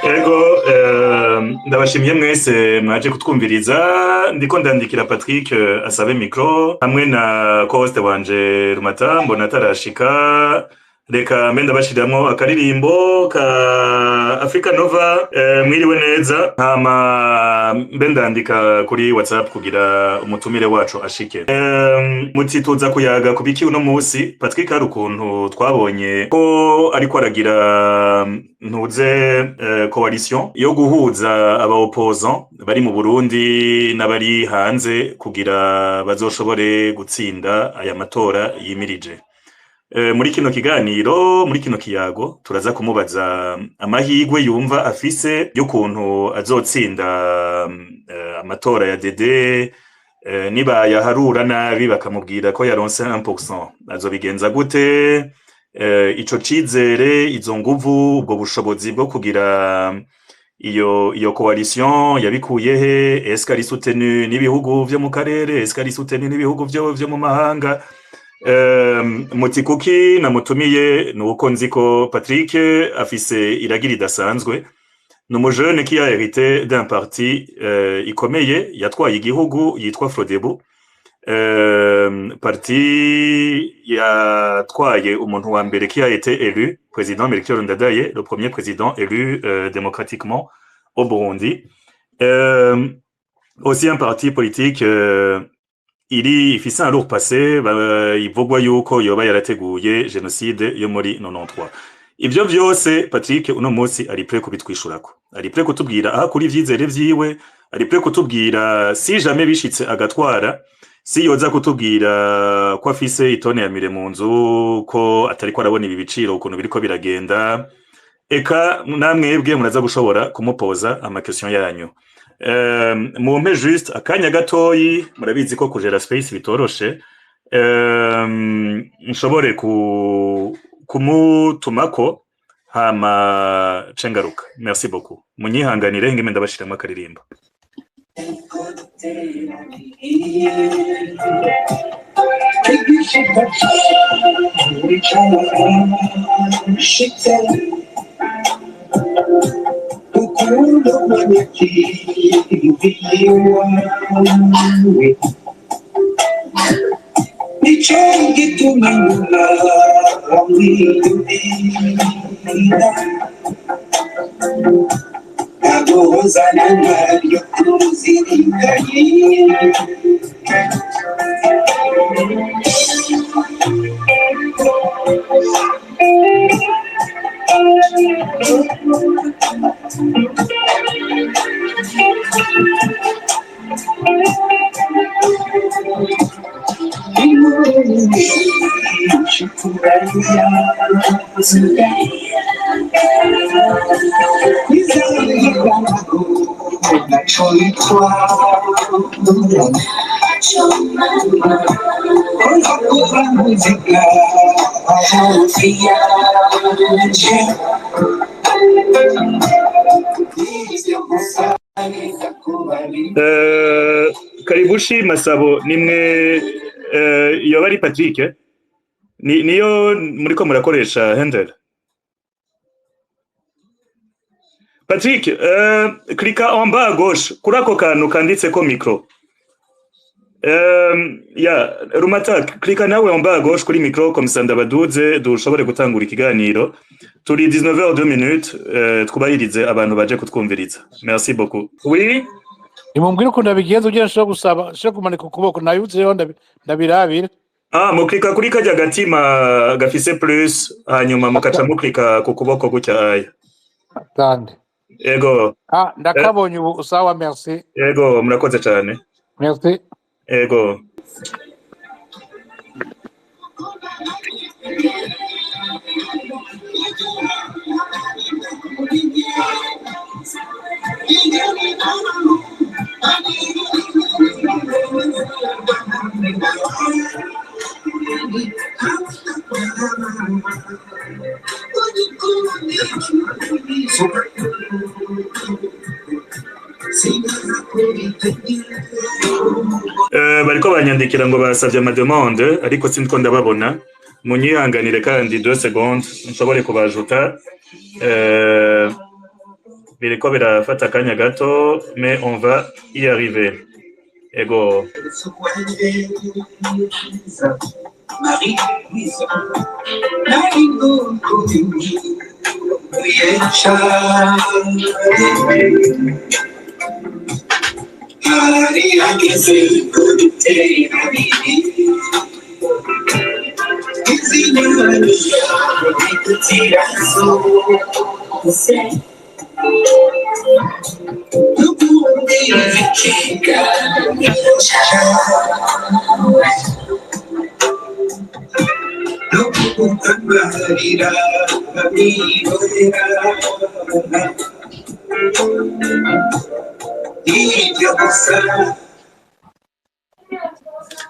Ego ndabashimye mwese mwaje kutwumviriza ndiko ndandikira Patrick asabe micro hamwe na co-host wanje Rumata mbona atarashika reka mbe ndabashiramwo akaririmbo ka Africa Nova mwiriwe neza hama mbe ndandika kuri WhatsApp kugira umutumire wacu ashike mutituza kuyaga kubiki uno musi Patrick hari ukuntu twabonye ko ariko aragira ntuze coalition yo guhuza aba opposants bari mu Burundi n'abari hanze kugira bazoshobore gutsinda aya matora yimirije. Muri kino kiganiro muri kino kiyago turaza kumubaza amahigwe yumva afise y'ukuntu azotsinda amatora ya DD niba yaharura nabi bakamubwira ko yaronse 1% azobigenza gute ico cizere izo nguvu ubwo bushobozi bwo kugira iyo coalition yabikuye he est-ce qu'ari soutenu n'ibihugu vyo mu karere est-ce qu'ari soutenu n'ibihugu vyo mu mahanga Mutikuki namutumiye nuko nziko Patrick afise iragira idasanzwe n'umujene qui a hérité d'un parti ikomeye yatwaye igihugu yitwa Frodebu parti yatwaye umuntu wa mbere qui a été élu président Melchior Ndadaye le premier président élu démocratiquement au Burundi aussi un parti politique ifise un lourd passé ivugwa yuko yoba yarateguye genocide yo muri 93 ivyo vyose Patrick uno munsi ari prêt kubitwishurako ari prêt kutubwira aha kuri vyizere vyiwe ari prêt kutubwira si jamais bishitse agatwara si yoza kutubwira ko afise itone ya mire mu nzu ko atari ko arabona ibi biciro ukuntu biriko biragenda eka namwebwe muraza gushobora kumupoza ama question yanyu mumpe juste akanya gatoyi murabizi ko kujera space bitoroshe nshobore kumutumako hama cengaruka merci beaucoup munyihanganire ngime ndabashiramo akaririmbo Ukundo mwanyakiviwa Nichengi tumanyuna Amwiyumina Agoza nanaryo kuzirikanye Karibushi Masabo nimwe yoba ari Patrick niyo muriko murakoresha handle Patrick klika en bas à gauche kurako kantu kanditseko micro ya Rumata klika nawe en bas à gauche kuri micro comme ça ndabaduze dushobore gutangura ikiganiro turi 19h02 twubahirize abantu baje kutwumviriza merci beaucoup oui Imumbwira uko ndabigenza ugira nshobora gusaba nshobora kumanika ukuboko nayuzeho ndabirabira muklika kuri kajya gatima gafise plus hanyuma mukaca muklika ku kuboko gutya aya kandi ego ndakabonye ubu sawa merci ego murakoze cyane merci ego bariko banyandikira ngo basavye ama demande ariko sindiko ndababona munyihanganire kandi 2 secondes nshobore kubajuta biriko birafata akanya gato mais on va y arriver ego Marie-Louise,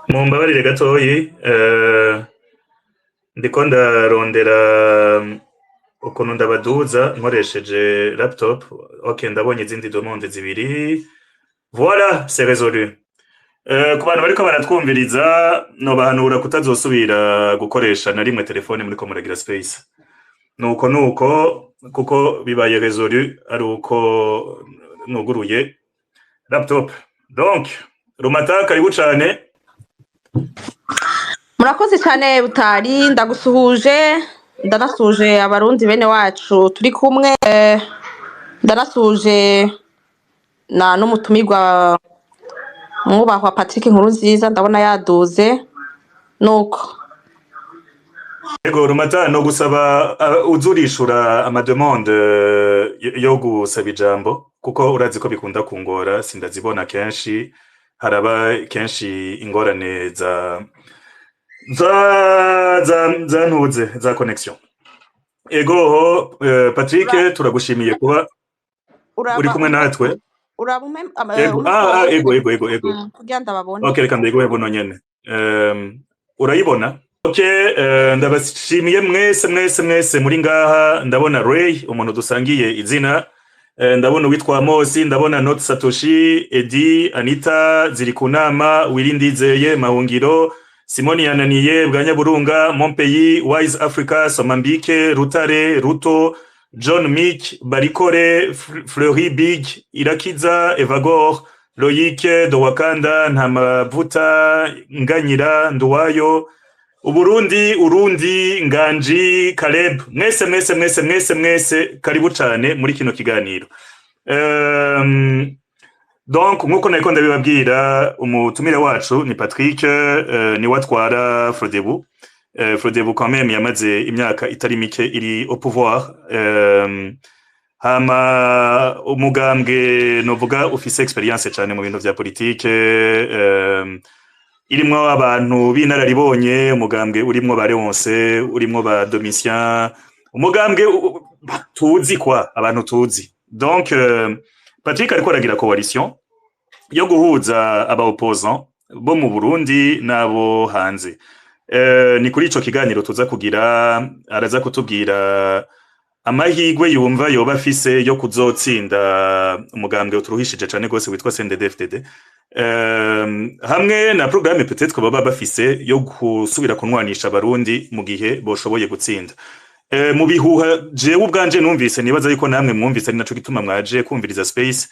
mumbabarire gatoyi ndiko ndarondera ukuntu ndabaduza nkoresheje laptop. Okay, ndabonye izindi demande zibiri. Voilà, c'est résolu. Ku bantu bariko baratwumviriza no bahanura kutazosubira gukoresha na rimwe telefone muri ko muragira space. Nuko kuko bibaye résolu ari uko nuguruye laptop. Donc, Rumata karibu cane. Murakoze cyane Butari, ndagusuhuje ndanasuje abarundi bene wacu turi kumwe, ndanasuje na n'umutumirwa mwubahwa Patrick Nkurunziza, ndabona yaduze nuko. Ego Rumata, no gusaba uzurishura amademande yo gusaba ijambo kuko urazi ko bikunda kungora, sindazibona kenshi, haraba kenshi ingorane za ntuze za connection. Ego Patrick, turagushimiye kuba uri kumwe natwe. Ego kugira ndababone. Okay, reka ndego yebo nonyene. Urayibona? Okay, ndabashimiye mwese muri ngaha. Ndabona Ray, umuntu dusangiye izina, ndabona witwa Mosi, ndabona Not Satoshi, Edi, Anita, Zirikunama, Wirindizeye, Mahungiro, Simoni Yananiye, Bwanyaburunga, Montpellier, Wise Africa, Somambike, Rutare, Ruto, John Mick, Barikore, Fleury Big, Irakiza, Evagor, Loïc, Dowakanda, Ntamavuta, Nganyira, Nduwayo, Urundi, Nganji, Caleb, mwese karibu cyane muri kino kiganiro. Donc nkuko nako ndabibabwira, umutumire wacu ni Patrick, ni watwara Frodebu. Frodebu quand même yamaze imyaka itari mike iri au pouvoir. Hama umugambwe novuga ufise experience cyane mu bintu vya politique, irimwo abantu binararibonye, umugambwe urimwo ba Leonce, urimwo ba Domitien, umugambwe tuzi kwa abantu tuzi. Donc Patrick ariko aragira coalition yo guhuza aba opposants bo mu Burundi nabo hanze. Ni kuri ico kiganiro tuza kugira, araza kutubwira amahigwe yumva yoba afise yo kuzotsinda umugambwe uturuhishije cyane gose witwa CNDD-FDD. Hamwe na programme peut-être baba bafise yo gusubira kunwanisha abarundi mu gihe boshoboye gutsinda. Mu bihuha jewe ubwanje numvise, nibaza yuko namwe mwumvise, ari naco gituma mwaje kumviriza space,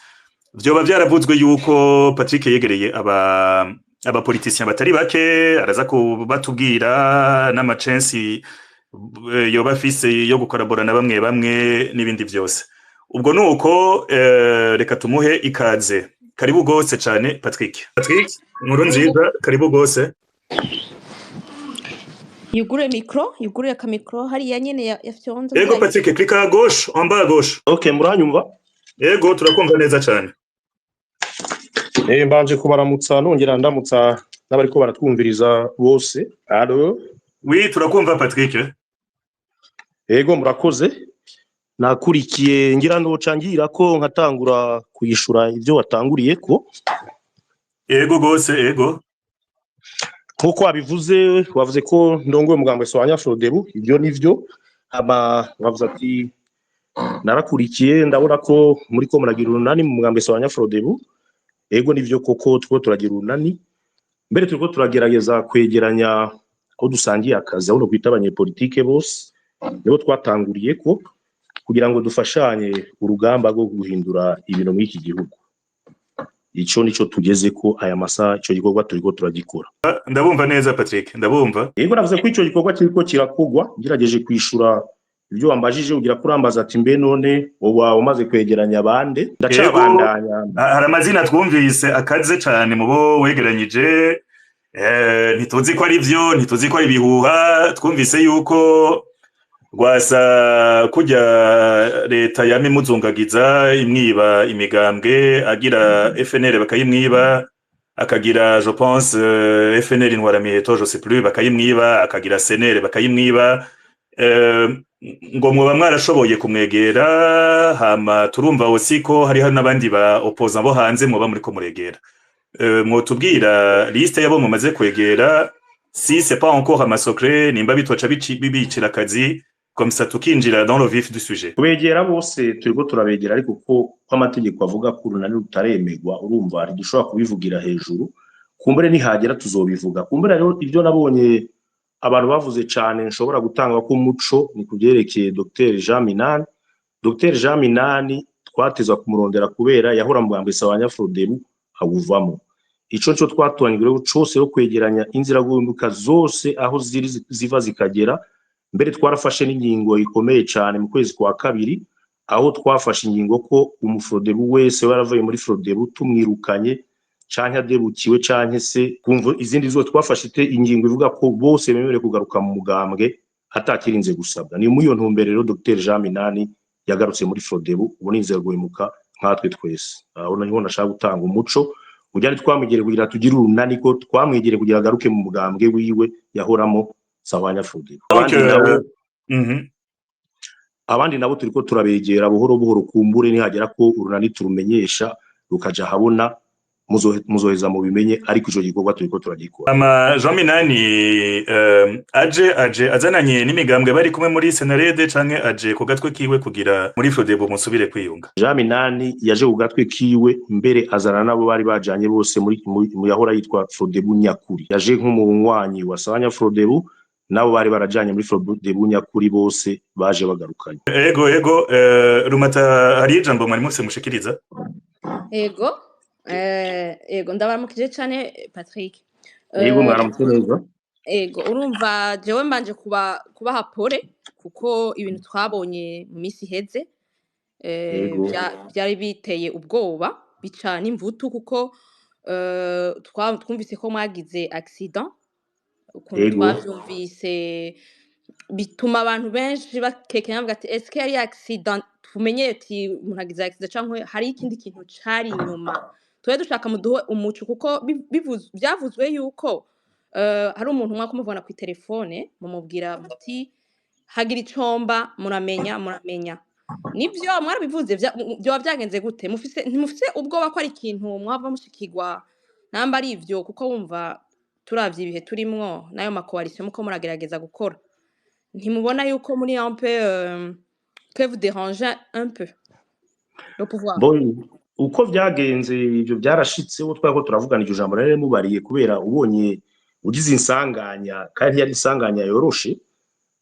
vyoba vyaravuzwe yuko Patrick yegereye aba politiciens batari bake, araza kubatubwira n'amachansi yoba afise yo gukorabora na bamwe n'ibindi vyose. Ubwo nuko reka tumuhe ikaze. Karibu gose cyane Patrick. Nkurunziza, karibu gose. Yugure ka micro hariya nyene yafyonze. Ego Patrick, klika à gauche, en bas à gauche. Okay, muranyumva? Ego turakumva neza cyane. Mbanje kubaramutsa nongera ndamutsa n'abariko baratwumviriza bose. Allo? Oui, turakumva Patrick. Ego murakoze. Nakurikiye ngira ndocangira ko nkatangura kuyishura ivyo watanguriye ko. Ego gose, ego. Nkuko wavuze ko ndongoye umugambwe Soanya Frodebu, ibyo nivyo. Bavuze ati narakurikiye ndabona ko muri ko muragira urunani mu mugambwe Soanya Frodebu. Ego nivyo koko two turagira urunani. Mbere turiko turagerageza kwegeranya aho dusangiye akazi aho kwita abanyepolitike bose nibo twatanguriye ko kugira ngo dufashanye urugamba rwo guhindura ibintu muri iki gihugu. Ico nico tugeze ko aya masaha ico gikorwa turiko turagikora. Ndabumva neza Patrick, ndabumva. Yego navuze ko ico gikorwa kiriko kirakogwa, ngirageje kwishura ibyo wambajije ugira kurambaza ati mbe none wowe umaze kwegeranya bande ndacabandanya. Hari amazina twumvise akaze cyane mu bo wegeranyije, ntituzi ko ari byo, ntituzi ko ari bihuha, twumvise yuko Rwasa kujya leta yamimuzungagiza imwiba imigambwe, agira FNL bakayimwiba, akagira je pense FNL Intwaramiheto je sais plus bakayimwiba, akagira CNL bakayimwiba, ngo mwoba mwarashoboye kumwegera, hama turumva aussi ko hariho n'abandi ba opposant bo hanze mwoba muri ko muregera. Mwotubwira liste yabo mumaze kwegera, si c'est pas encore un massacre, nimba bitwaca bibicira akazi comme ça tukinjira dans le vif du sujet. Kubegera bose turiko turabegera ariko ko amategeko avuga ko urunani rutaremegwa, urumva ari dushobora kubivugira hejuru, kumbere nihagera tuzobivuga. Kumbere rero ibyo nabonye abantu bavuze cyane nshobora gutanga ko umuco ni kubyerekeye Dr Jean Minani. Dr Jean Minani twatezwa kumurondera kubera yahora mu bwambwe Sawanya Frodebu awuvamo. Ico cyo twatwanyigire cyose yo kwegeranya inzira guhinduka zose aho ziva zikagera. Mbere twarafashe n'ingingo ikomeye cyane mu kwezi kwa kabiri, aho twafashe ingingo ko umufrodebu wese waravuye muri Frodebu tumwirukanye canke adebukiwe canke se kumva izindi zo twafashe ingingo ivuga ko bose bemerewe kugaruka mu mugambwe atakirinze gusabwa. Ni muri iyo ntumbero rero Dr Jean Minani yagarutse muri Frodebu, ubu ninze guhemuka nkatwe twese. Aho niho nashaka gutanga umuco ujyane twamwigere kugira tugire urunani ko twamwigere kugira agaruke mu mugambwe wiwe yahoramo Sawanya Frodebu. Abandi nabo turiko turabegera buhoro buhoro, kumbure nihagera ko urunani turumenyesha rukaja habona muzoheza mu bimenye, ariko ico gikorwa turiko turagikora. Jean Minani aje azananye n'imigambwe bari kumwe muri Senarede canke aje ku gatwe kiwe kugira muri Frodebu musubire kwiyunga? Jean Minani yaje ku gatwe kiwe, mbere azana nabo bari bajanye bose muri yahora yitwa Frodebu nyakuri. Yaje nk'umunywanyi wa Sawanya Frodebu, nabo bari barajanye muri Frodebu nyakuri, bose baje bagarukanye. Ego Rumata, hari ijambo mwari mufise mushikiriza? Ego ndabaramukije cyane Patrick. Yego mwaramutse neza. Ego urumva jewe mbanje kubaha pole kuko ibintu twabonye mu misi heze byari biteye ubwoba bica n'imvutu, kuko twumvise ko mwagize accident, ukuntu twavyumvise bituma abantu benshi bakekenya bavuga ati est-ce que yari accident, tumenye ati umuntu agize accident canke hari ikindi kintu cari inyuma. Tuwe dushaka muduhe umuco kuko byavuzwe yuko hari umuntu umwe kumuvana ku telefone mumubwira muti hagira icomba muramenya. Nivyo mwarabivuze byo byagenze gute? Ntimufise ubwoba ko ari ikintu mwava mushikirwa namba ari ivyo, kuko wumva turavye ibihe turimwo nayo makoalition muko muragerageza gukora, ntimubona yuko muri un peu que vous dérangez un peu le pouvoir? Uko byagenze ibyo byarashitse, wo twako turavugana iryo jambo rero mubariye, kubera ubonye ugize insanganya kandi yari insanganya yoroshe,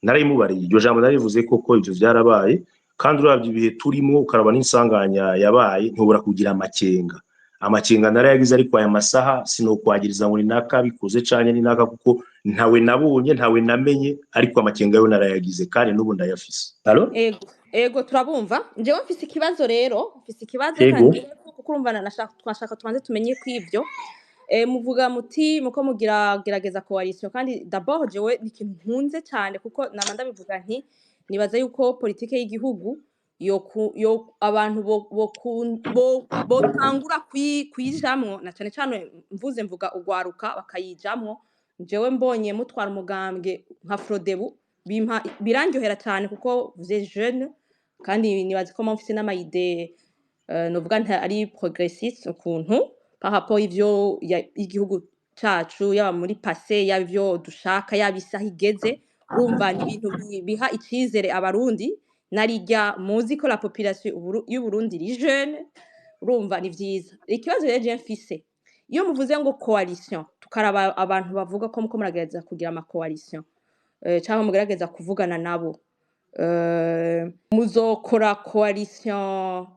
narayimubariye iryo jambo narivuze koko ibyo byarabaye, kandi uravye ibihe turimo ukaraba n'insanganya yabaye ntubura kugira amakenga narayagize, ariko aya masaha sinokwagiriza ngo ni naka bikoze cyane ni naka, kuko ntawe nabonye ntawe namenye, ariko amakenga yo narayagize kandi n'ubu ndayafise. Ego turabumva. Njewe mfise ikibazo rero, kandi kuko urumva twashaka tubanze tumenye kw'ivyo. Muvuga muti muko gerageza coalition, kandi d'abord jewe ni ikintu nkunze cyane, kuko nama ndabivuga nti nibaza yuko politike y'igihugu yo abantu botangura kwijamwo, na cyane cyane mvuga ugwaruka bakayijamwo. Jewe mbonye mutwara umugambwe nka Frodebu birandyohera cyane, kuko vous êtes jeune, kandi nibaza ko mufise n'amayide novuga nta ari progressiste ukuntu par rapport ivyo igihugu cacu, yaba muri passé, yaba ivyo dushaka, yaba isaha igeze. Urumva ni ibintu biha icizere abarundi, narirya muzi ko la population y'u Burundi iri jeune, urumva ni vyiza. Ikibazo rero je mfise iyo muvuze ngo coalition tukaraba abantu bavuga ko muko muragerageza kugira ama coalition cyangwa mugerageza kuvugana nabo muzokora coalition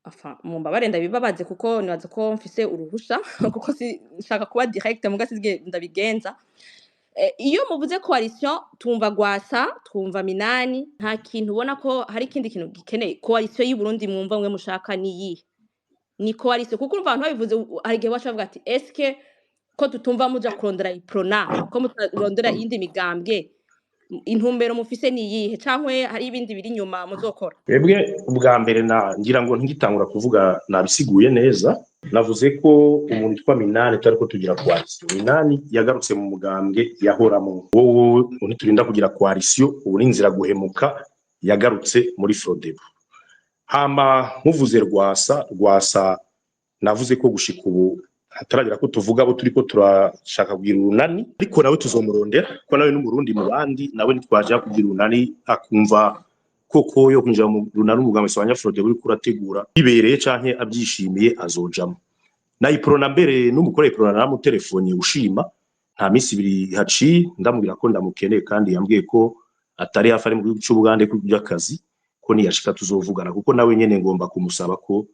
enfin mumbabare ndabibabaze kuko nibaza ko mfise uruhusha kuko nshaka kuba direct mugasizge ndabigenza iyo muvuze coalition tumva Gwasa twumva Minani nta kintu ubona ko hari ikindi kintu gikeneye coalition y'u Burundi mwumva mwe mushaka ni coalition kuko urumva abantu babivuze arige bacavuga ati eske ko tutumva muja kurondera iprona ko mutarondera iyindi migambwe intumbero mufise niyihe cankwe hari ibindi biri nyuma muzokora Twebwe ubwa mbere ngira ngo ngitangura kuvuga nabisiguye neza navuze ko umuntu twa Minani tariko tugira coalition Minani yagarutse mu mugambwe yahoramo wowe uniturinda kugira coalition ubu ninzira guhemuka yagarutse muri Frodebu hama muvuze Rwasa navuze ko gushika ubu hataragira ko tuvuga abo turiko turashaka kugira urunani ariko nawe tuzomurondera ko nawe n'umurundi mu bandi nawe nitwaje kugira urunani akumva koko yo kwinjira mu runani umugambi wa Nyafrode buri kurategura bibereye canke abyishimiye azojamo nayiprona mbere n'umukoreye prona na mu telefone ushima nta misi biri haci ndamubwira ko ndamukeneye kandi yambwiye ko atari hafi ari mu gihugu cy'Ubugande by'akazi ko niyashika tuzovugana kuko nawe nyene ngomba kumusaba ko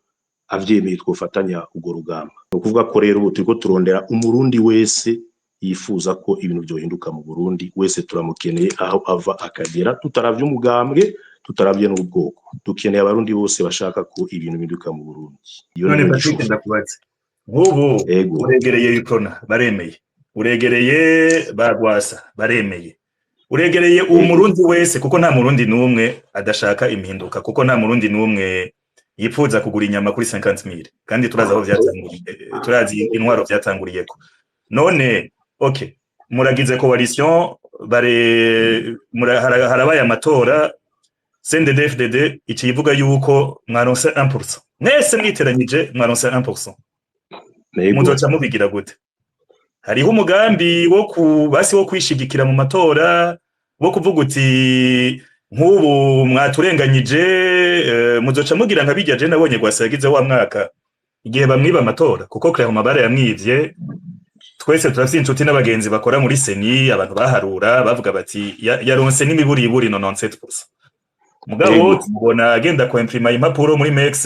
avyemeye twofatanya ugo rugamba no kuvuga ko rero ubu turiko turondera umurundi wese yifuza ko ibintu byohinduka mu Burundi wese turamukeneye aho ava akagera tutaravye umugambwe tutaravye n'ubwoko dukeneye abarundi bose bashaka ko ibintu bihinduka mu Burundi none Patrick ndakubatse nk'ubu uregereye Iprona baremeye uregereye bagwasa baremeye uregereye umurundi wese kuko nta murundi numwe adashaka impinduka kuko nta murundi numwe yifuza kugura inyama kuri 50,000 kandi turaza aho vyatanguriye turazi intwaro vyatanguriyeko none okay muragize coalition harabaye amatora CNDD-FDD ikivuga yuko mwaronse 1% mwese mwiteranyije mwaronse 1% muzoca mubigira gute hariho umugambi wo kwishigikira mu matora wo kuvuga uti nk'ubu mwaturenganyije muzoca mugira nka bijya je nabonye Gwasa yagize wa mwaka igihe bamwiba amatora kuko Claire Mabara yamwivye twese turafite inshuti n'abagenzi bakora muri seni abantu baharura bavuga bati yaronse n'imiburiburi 97% mugabo tubona agenda ko imprima impapuro muri Mex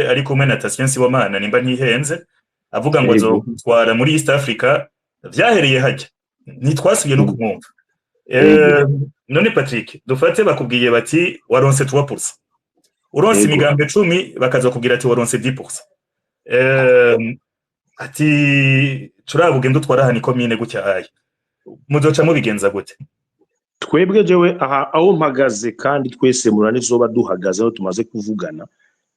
ari kumwe na Tatien Sibomana nimba ntihenze avuga ngo azotwara muri East Africa vyahereye hajya nitwasubiye no kumwumva none Patrick dufate bakubwiye bati waronse 3% uronse imigambe 10 bakazokubwira ati waronse 10% ati turabugenda utwara hani komine gutya ayi muzoca mubigenza gute twebwe jewe aho mpagaze kandi twese murane zoba duhagaze aho tumaze kuvugana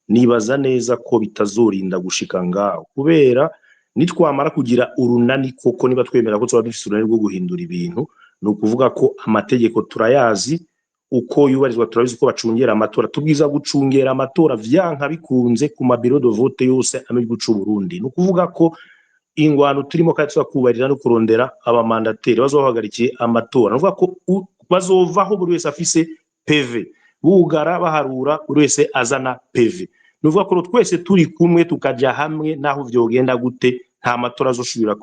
nibaza neza ko bitazorinda gushika ngaho kubera nitwamara kugira urunani koko niba twemera ko tuba dufite urunani rwo guhindura ibintu no kuvuga ko amategeko turayazi uko yubarizwa turabizi ko bacungera amatora tubwiza gucungera amatora vyanka bikunze ku mabiro de vote yose amijwe c'u Burundi no kuvuga ko ingwano turimo kandi twakubarira no kurondera abamandateri bazohagarikiye amatora no kuvuga ko bazovaho buri wese afise PV bugara baharura buri wese azana PV no kuvuga ko twese turi kumwe tukaja hamwe naho vyogenda gute nta matora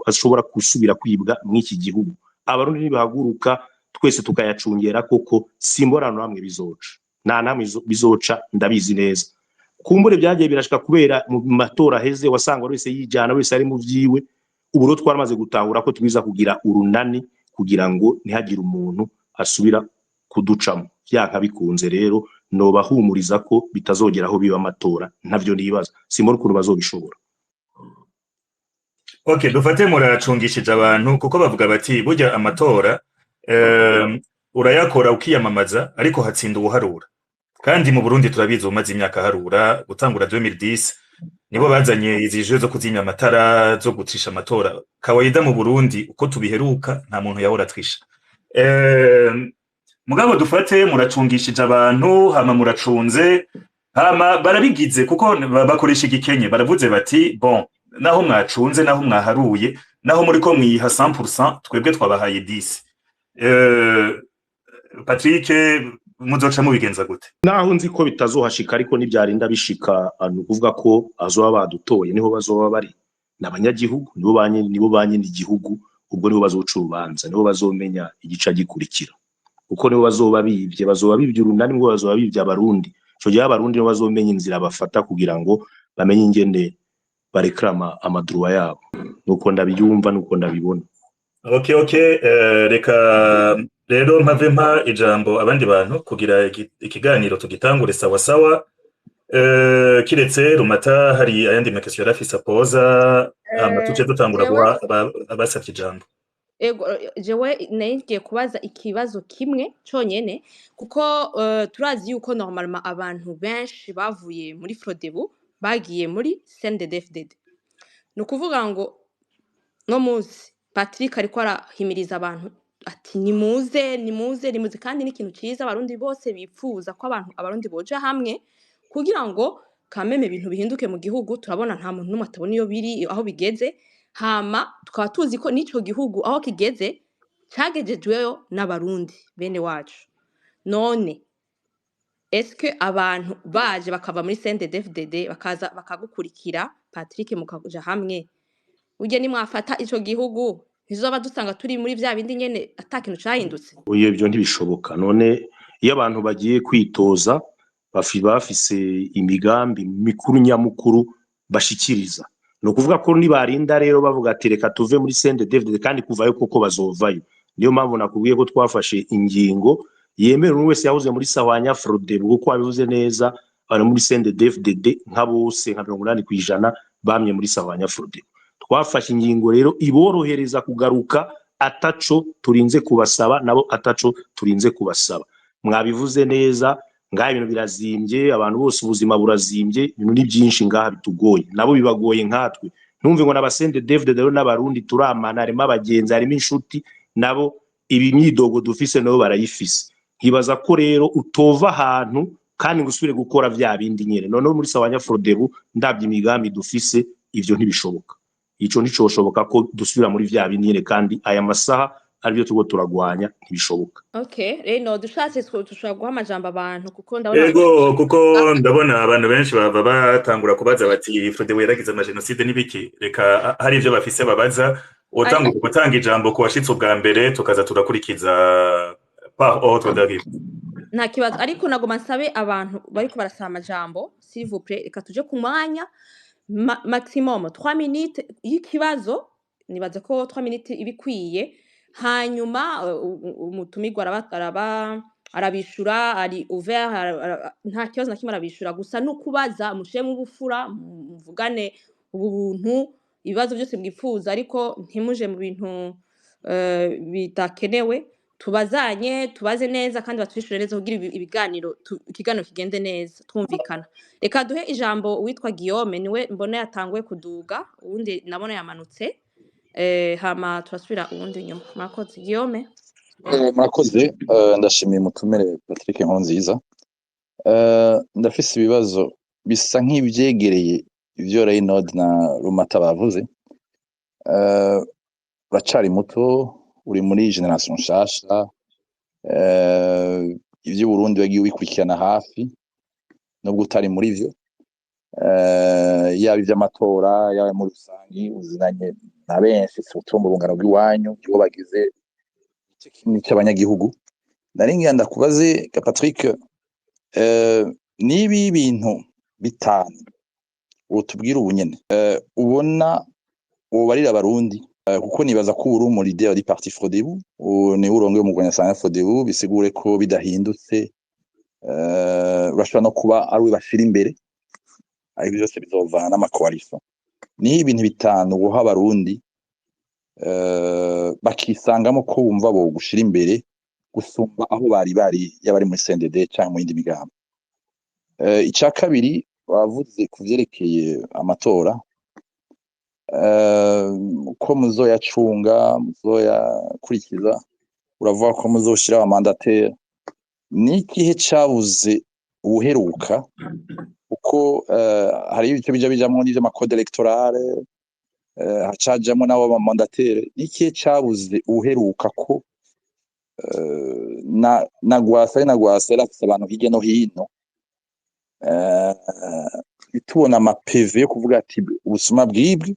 ashobora gusubira kwibwa mw'iki gihugu abarundi nibahaguruka twese tukayacungera koko simborano namwe bizoca nta namwe bizoca ndabizi neza kumbure byagiye birashika kubera mu matora heze wasanga wese yijana wese ari mu vyiwe uburo twaramaze gutahura ko twiza kugira urunani kugira ngo ntihagire umuntu asubira kuducamo byanka bikunze rero no bahumuriza ko bitazogera aho biba amatora ntavyo nibaza simbora ukuntu bazobishobora. Okay, dufate muracungishije abantu kuko bavuga bati burya amatora urayakora ukiyamamaza ariko hatsinda ubuharura kandi mu Burundi turabizi umaze imyaka harura gutangura 2010 nibo bazanye izije zo kuzimya amatara zo gutisha amatora kawaida mu Burundi uko tubiheruka nta muntu yahora twisha mugabo dufate muracungishije abantu hama muracunze hama barabigize kuko bakoresha igikenye baravuze bati bon naho mwacunze naho mwaharuye naho muri ko mwiha 100% twebwe twabahaye 10 Patrick muzoca mubigenza gute naho nzi ko bitazohashika ariko nibyarinda bishika kuvuga ko azoba badutoye niho bazoba bari n'abanyagihugu nibo banye n'igihugu ubwo nibo bazoca urubanza nibo bazomenya igica gikurikira uko nibo bazoba bibye urunani ngo bazoba bibye abarundi cyo gihe abarundi nibo bazomenya inzira bafata kugira ngo bamenye ingene barekrama amadruwa yabo nuko ndabyumva nuko ndabibona. Okay, reka rero mpave mpa ijambo abandi bantu kugira ikiganiro tugitangure sawa kiretse Rumata hari ayandi mekesyo yarafise apoza amatuje dutangura guha abasavye ijambo. Ego jewe ngiye kubaza ikibazo kimwe cyonyene kuko turazi yuko normalement abantu benshi bavuye muri Frodebu bagiye muri CNDD-FDD nukuvuga ngo no muzi Patrick ariko arahimiriza abantu ati nimuze kandi n'ikintu ciza abarundi bose bipfuza ko abarundi boja hamwe kugira ngo kameme ibintu bihinduke mu gihugu turabona nta muntu n'umwe atabona iyo biri aho bigeze hama tukaba tuzi ko n'ico gihugu aho kigeze cagejejweyo n'abarundi bene wacu none eske abantu baje bakava muri CNDD-FDD bakaza bakagukurikira Patrick mukaja hamwe uje ni mwafata ico gihugu ntizoba dusanga turi muri vya bindi nyene atakintu cahindutse oye ibyo ntibishoboka none iyo abantu bagiye kwitoza bafise imigambi mikuru nyamukuru bashikiriza no kuvuga ko nibarinda rero bavuga ati reka tuve muri CNDD-FDD kandi kuvayo koko bazovayo niyo mpamvu nakubwiye ko twafashe ingingo yemera umuntu wese yahuze muri Sahwanya Frodebu kuko abivuze neza bari muri CNDD-FDD nka bose nka 80% bamye muri Sahwanya Frodebu twafashe ingingo rero iborohereza kugaruka ataco turinze kubasaba nabo ataco turinze kubasaba mwabivuze neza ngaha ibintu birazimbye abantu bose ubuzima burazimbye ibintu ni byinshi ngaha bitugoye nabo bibagoye nkatwe numve ngo n'abasende-DFDD rero n'abarundi turamana harimo abagenzi harimo inshuti nabo ibi myidogo dufise nabo barayifise nkibaza ko rero utova ahantu kandi ngusubire gukora vya bindi nyene none muri Sahwanya Frodebu ndabye imigambi dufise ivyo ntibishoboka ico nicoshoboka ko dusubira muri vya bindi nyene kandi aya masaha aribyo tugo turagwanya ntibishoboka. Okay reno dushatse tushobora guha amajambo abantu kuko ndabona Ego kuko ndabona abantu benshi bava batangura kubaza bati Frodebu yaragize amagenocide nibiki reka hari ivyo bafise babaza utangura gutanga ijambo ko washitse ubwa mbere tukaza turakurikiza par ordre d'arrivée. Nta kibazo ariko nagoma nsabe abantu bariko barasaba amajambo s'il vous plaît reka tuje ku mwanya maximum 3 minutes y'ikibazo nibaze ko 3 minutes ibikwiye hanyuma umutumigwa arabishura ari ouvert nta kibazo na kimwe arabishura gusa no kubaza mushemu ubufura muvugane ubuntu ibibazo byose bwifuza ariko ntimuje mu bintu bitakenewe tubazanye tubaze neza kandi batwishure neza kugira ibiganiro ikiganiro kigende neza twumvikana reka duhe ijambo witwa Guillaume niwe mbona yatangwe kuduga ubundi nabona yamanutse hama turasubira ubundi nyuma murakoze Guillaume. Murakoze ndashimiye mutumire Patrick Nkurunziza ndafise ibibazo bisa nk'ibyegereye ivyo Reynald na Rumata bavuze uracari muto uri muri generation nshasha ivyo Burundi bagiye wikurikirana hafi nubwo utari muri vyo yaba ivy'amatora yaba muri rusangi uzinanye na benshi utumva urungano rw'iwanyu byo bagize icyo kintu cy'abanyagihugu naringiye ndakubaze Patrick nibi bintu bitanu utubwira ubunyene ubona ubarira abarundi kuko nibaza ko uri mu leader di parti Frodebu ni urongoye mu Rwanda Sahwanya Frodebu bisigure ko bidahindutse urashobora no kuba ari we bashira imbere ariko byose bizovana n'amakoalition ni ibintu bitanu guha abarundi bakisangamo ko bumva bo gushira imbere gusumba aho bari yabari muri CNDD cyangwa mu yindi migambo. Icya kabiri bavuze kuvyerekeye amatora ko muzoyacunga muzoyakurikiza uravuga ko muzoshira amandateri ni ikihe cabuze ubuheruka uko hari ibice bijamo n'ivyo makode electorale hacajamo nabo amandateri ni ikihe cabuze ubuheruka ko na gwasa rafise abantu hirya no hino bitubona ama PV yo kuvuga ati ubusuma bwibwe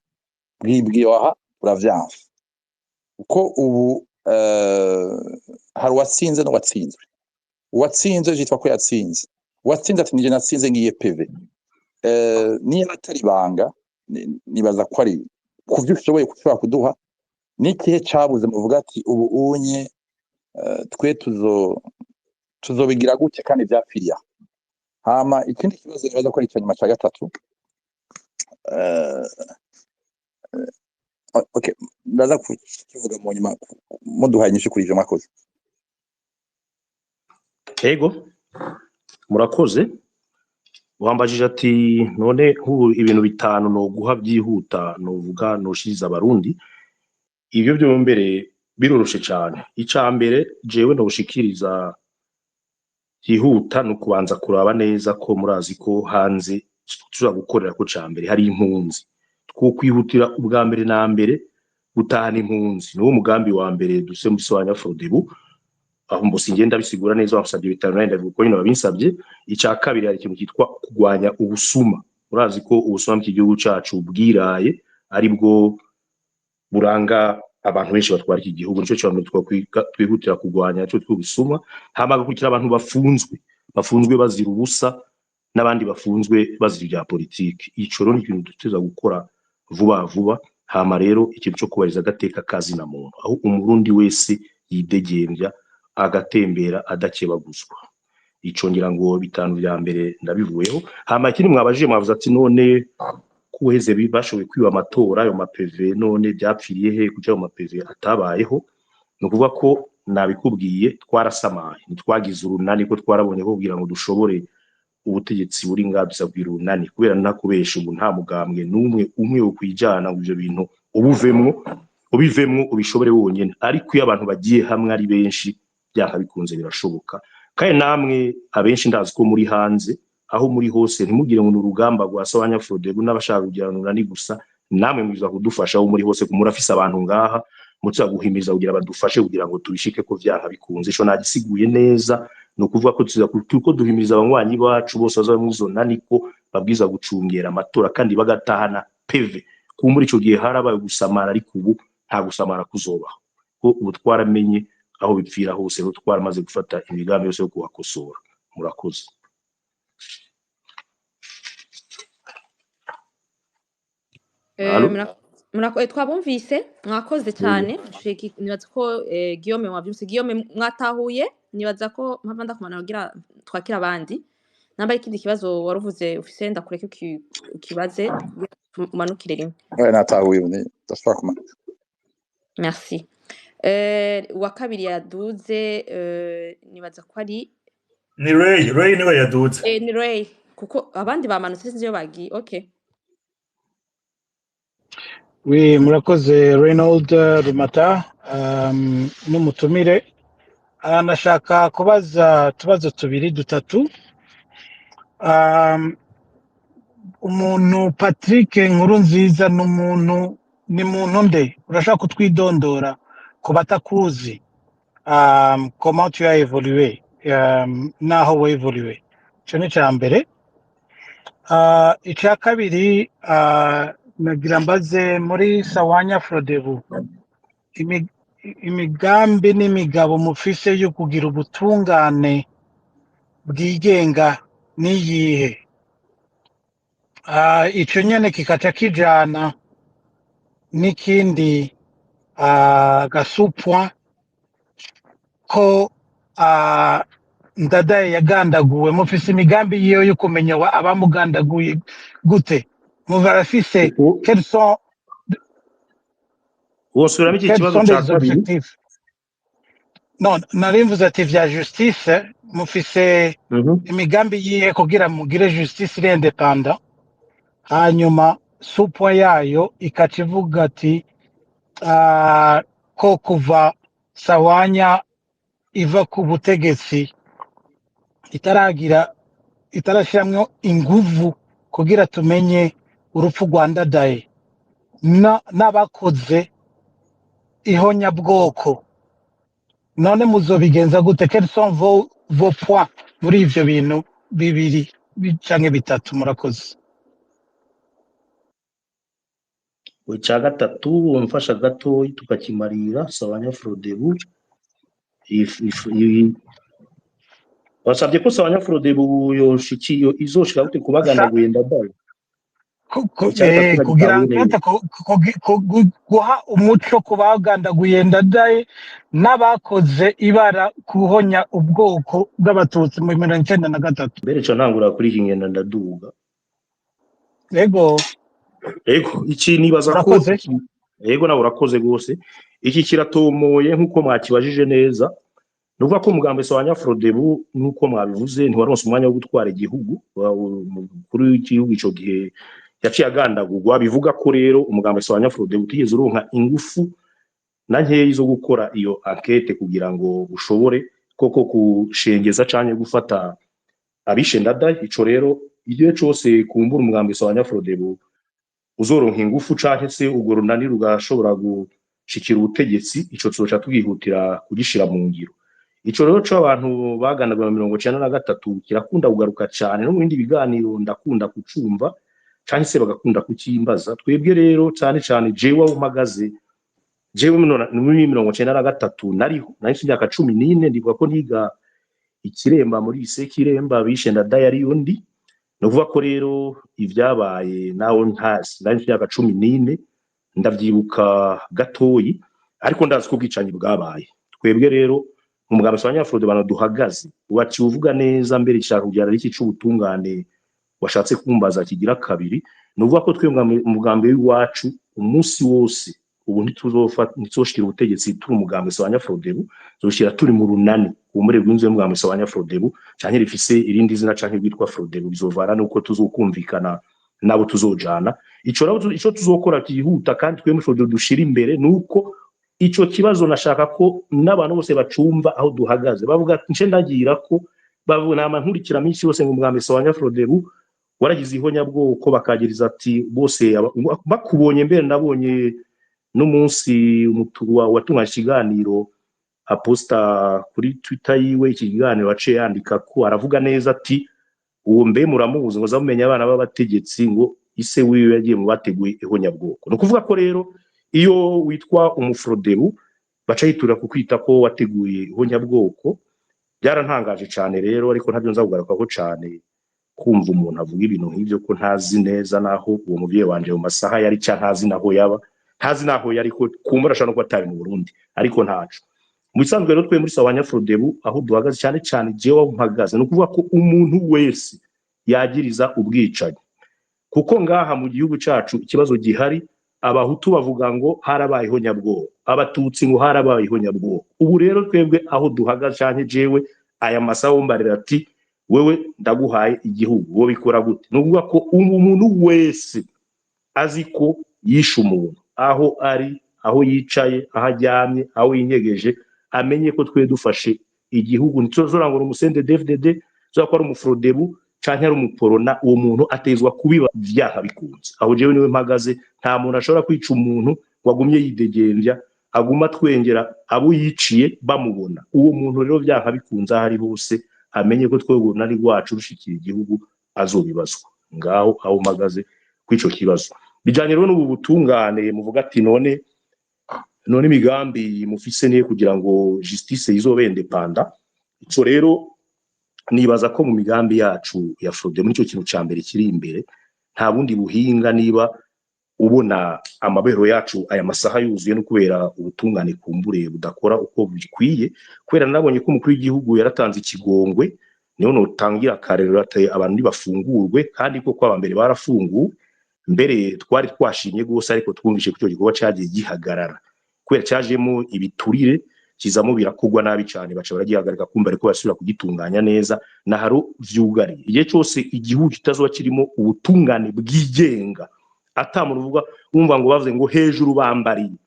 bwibwiwaha buravyanse uko ubu hari uwatsinze n'uwatsinzwe. Uwatsinze yitwa ko yatsinze, uwatsinze ati nije natsinze ngiye PV. Niba atari banga nibaza ko ari kuvyo ushoboye kushobora kuduha n'ikihe cabuze muvuga ati ubu unye twe tuzobigira gute kandi vyapfiriya. Hama ikindi kibazo nibaza ko ari cyo nyuma ca gatatu. Okay, ndaza kuvuga mu nyuma muduhaye nyinshi kuri ivyo mwakoze. Ego murakoze. Wambajije ati none nk'ubu ibintu bitanu no guha byihuta novuga noshiriza abarundi. Ibyo byo mbere biroroshe cyane. Ica mbere jewe no gushikiriza byihuta no kubanza kuraba neza ko murazi ko hanze tuza gukorera ko ca mbere hari impunzi. Two kwihutira ubwa mbere na mbere gutahana impunzi. Niwo mugambi wa mbere duse muswanya Frodebu. Aho mbose ngenda bisigura neza wasabye bitanu nenda kuko nyine babinsabye. Ica kabiri hari ikintu kitwa kugwanya ubusuma. Murazi ko ubusuma mu gihugu cacu bwiraye ari bwo buranga abantu benshi batwara iki gihugu. Nico cyo twihutira kugwanya cyo twubusuma. Hama gukira abantu bafunzwe bazira ubusa n'abandi bafunzwe bazira ibya politiki. Ico rero ni ikintu duteza gukora vuba. Hama rero ikintu cyo kubariza agateka kazi na muntu aho umurundi wese yidegembya agatembera adakebaguzwa. Ico ngira ngo bitanu bya mbere ndabivuyeho. Hama ikindi mwabajije mwavuze ati none kuheze bibashowe kwiba amatora ayo mapeve none byapfiriye he kuja mu mapeve atabayeho. No kuvuga ko nabikubwiye twarasamaye ntitwagize urunani ko twarabonye ko kugira ngo dushobore ubutegetsi buri ngabisabwira urunani kubera nakubesha ubu nta mugambwe umwe wo kwijana ngo ivyo bintu ubivemwo ubishobore wonyene. Ariko iyo abantu bagiye hamwe ari benshi byaka bikunze birashoboka. Kandi namwe abenshi ndazi ko muri hanze aho muri hose ntimugire ngo n'urugamba rwasabanya Frodebu n'abashaka kugira urunani gusa. Namwe mwiza kudufasha aho muri hose kumurafisa abantu ngaha mutsa guhimiza kugira badufashe kugira ngo tubishike ko byaka bikunze. Ico nagisiguye neza no kuvuga ko tuza kuko duhimiriza abanywanyi bacu bose baza mu zo nani ko babwiza gucungera amatora kandi bagatahana PV. Ku muri ico gihe harabaye gusamara ariko ubu nta gusamara kuzoba ko ubu twaramenye aho bipfira hose ro twaramaze gufata imigambi yose yo kuhakosora. Murakoze. Twabumvise mwakoze cyane. Nibaza ko Guillaume wabyumvise. Guillaume mwatahuye nibaza ko mpamva ndakumana kugira twakira abandi. Namba ikindi kibazo waruvuze ufise ndakureke ukibaze umanukire rimwe. Natahuye ndashaka kumanuka. Merci. Wa kabiri yaduze nibaza ko ari ni Ray niwe yaduze. Ni Ray kuko abandi bamanutse sinzi yo bagiye. Okay. Oui, murakoze Reynold Rumata n'umutumire. Nashaka kubaza tubazo tubiri dutatu. Umuntu Patrick Nkurunziza n'umuntu ni muntu nde urashaka kutwidondora ku batakuzi. Comment tu as évolué naho we évolué. Cyo ni cya mbere. Icya kabiri nagira mbaze muri Sawanya Frodebu imigambi n'imigabo mufise yo kugira ubutungane bwigenga niyihe. Ico nyene kikaca kijana n'ikindi gasupwa ko Ndadaye yagandaguwe. Mufise imigambi yiyo yo kumenya abamugandaguye gute muvarafise quels sont iki kibazo cya kabiri. Non, narimvuze ati vya justice mufise imigambi yiye kugira mugire justice iri independant. Hanyuma supwa yayo ikacivuga ati ko kuva Sawanya iva ku butegetsi itarashiramwo inguvu kugira tumenye urupfu rwa Ndadaye n'abakoze ihonyabwoko. None muzobigenza gute? Quels sont vos points muri ivyo bintu bibiri canke bitatu? Murakoze. Icya gatatu umfasha gatoyi tukakimarira Sawanya Frodebu wasabye ko Sawanya Frodebu yoshikiyo izoshika gute kubagandaguye Ndadaye kugira ngo guha umuco ku bagandaguye Ndadaye n'abakoze ibara kuhonya ubwoko bw'abatutsi mu 1993 mbere cyo ntangura kuri ingenda ndaduga yego iki nibaza ko yego nawe urakoze gose iki kiratomoye nkuko mwakibajije neza nuvuga ko umugambi Sawanya Frodebu nuko mwabivuze ntiwaronse umwanya wo gutwara igihugu kuri w'igihugu ico gihe yaciye agandagurwa bivuga ko rero umugambi Sawanya Frodebu utigeze uronka ingufu na nkeyi zo gukora iyo enquête kugira ngo ushobore koko kushengeza canke gufata abishe Ndadaye ico rero igihe cose kumbura umugambi Sawanya Frodebu uzoronka ingufu canke se ubwo runani rugashobora gushikira ubutegetsi ico tuzoca twihutira kugishira mu ngiro ico rero cyo abantu bagandaga 1993 kirakunda kugaruka cyane no mu bindi biganiro ndakunda kucumva canke se bagakunda kukimbaza twebwe rero cyane cyane jewe umagaze jewe muri 1993 nariho nari imyaka 14 ndivuga ko niga ikiremba muri ise kiremba bishe Ndadaye ari yundi nuvuga ko rero ivyabaye nawo ntasi nari imyaka 14 ndavyibuka gatoyi ariko ndazi ko bwicanyi bwabaye twebwe rero mu mugambi Sawanya Frodebu bano duhagaze waci uvuga neza mbere cyane kugira iki cy'ubutungane washatse kumbaza kigira kabiri nuvuga ko twe mu mugambi w'iwacu umunsi wose ubu ntituzoshikira ubutegetsi turi umugambi Sawanya Frodebu zoshira turi mu runani umure rw'inzu y'umugambi Sawanya Frodebu canke rifise irindi zina canke rwitwa Frodebu bizovana nuko tuzokumvikana nabo tuzojana ico tuzokora kihuta kandi twe mu Frodebu dushira imbere nuko ico kibazo nashaka ko n'abantu bose bacumva aho duhagaze bavuga nce ndagira ko babona amankurikira minsi yose mu mugambi Sawanya Frodebu waragize ihonya bwoko bakagiriza ati bose bakubonye mbere nabonye n'umunsi watunganya ikiganiro aposta kuri Twitter yiwe ikiganiro waciye yandika ko aravuga neza ati uwo mbe muramubuze ngo zamumenya abana b'abategetsi ngo ise wiwe yagiye mu bateguye ihonya bwoko no kuvuga ko rero iyo witwa umufrodebu baca yitura kukwita ko wateguye ihonya bwoko byarantangaje cyane rero ariko ntabyo nzagugaruka ko cyane kumva umuntu avuga ibintu nk'ibyo ko ntazi neza naho uwo muvye wanje mu masaha yari cya ntazi naho yaba ntazi naho yari ko kumbura ashano ko atari mu Burundi ariko ntaco mu bisanzwe rero twe muri Sawanya Frodebu aho duhagaze cyane cyane jewe mpagaze no kuvuga ko umuntu wese yagiriza ubwicanyi kuko ngaha mu gihugu cacu ikibazo gihari abahutu bavuga ngo harabayeho nyabwoko abatutsi ngo harabayeho nyabwoko ubu rero twebwe aho duhagaze cyane jewe aya masaha mbarira ati wewe ndaguhaye igihugu wo bikora gute no kuvuga ko umuntu wese azi ko yishe umuntu aho ari aho yicaye aho ajyamye aho yinyegeje amenye ko twe dufashe igihugu ntizorangura umusende DFDD zako ari umufrodebu canke ari umuporona uwo muntu atezwa kubiba vyaha bikunze aho jewe niwe mpagaze nta muntu ashobora kwica umuntu wagumye yidegembya aguma twengera abo yiciye bamubona uwo muntu rero vyaha bikunze ahari hose amenye ko twego nari rwacu rushikira igihugu azobibazwa ngaho aho mpagaze kwico kibazo bijanye rero n'ubu butungane muvuga ati none imigambi mufise niye kugira ngo justice izobende panda ico rero nibaza ko mu migambi yacu ya Frodebu muri cyo kintu ca mbere kiri imbere nta bundi buhinga niba ubona amabero yacu aya masaha yuzuye no kubera ubutungane kumbure budakora uko bikwiye kubera nabonye ko umukuru w'igihugu yaratanze ikigongwe niho notangira karero ate abantu bafungurwe kandi koko abambere barafunguwe mbere twari twashimye gose ariko twumvishe ko cyo gikorwa cyagiye gihagarara kubera cyajemo ibiturire kizamo birakugwa nabi cyane baca baragihagarika kumva ariko basubira kugitunganya neza na haro vyugari igihe cyose igihugu kitazoba kirimo ubutungane bwigenga atamuntu uvuga umva ngo bavuze ngo hejuru bambariye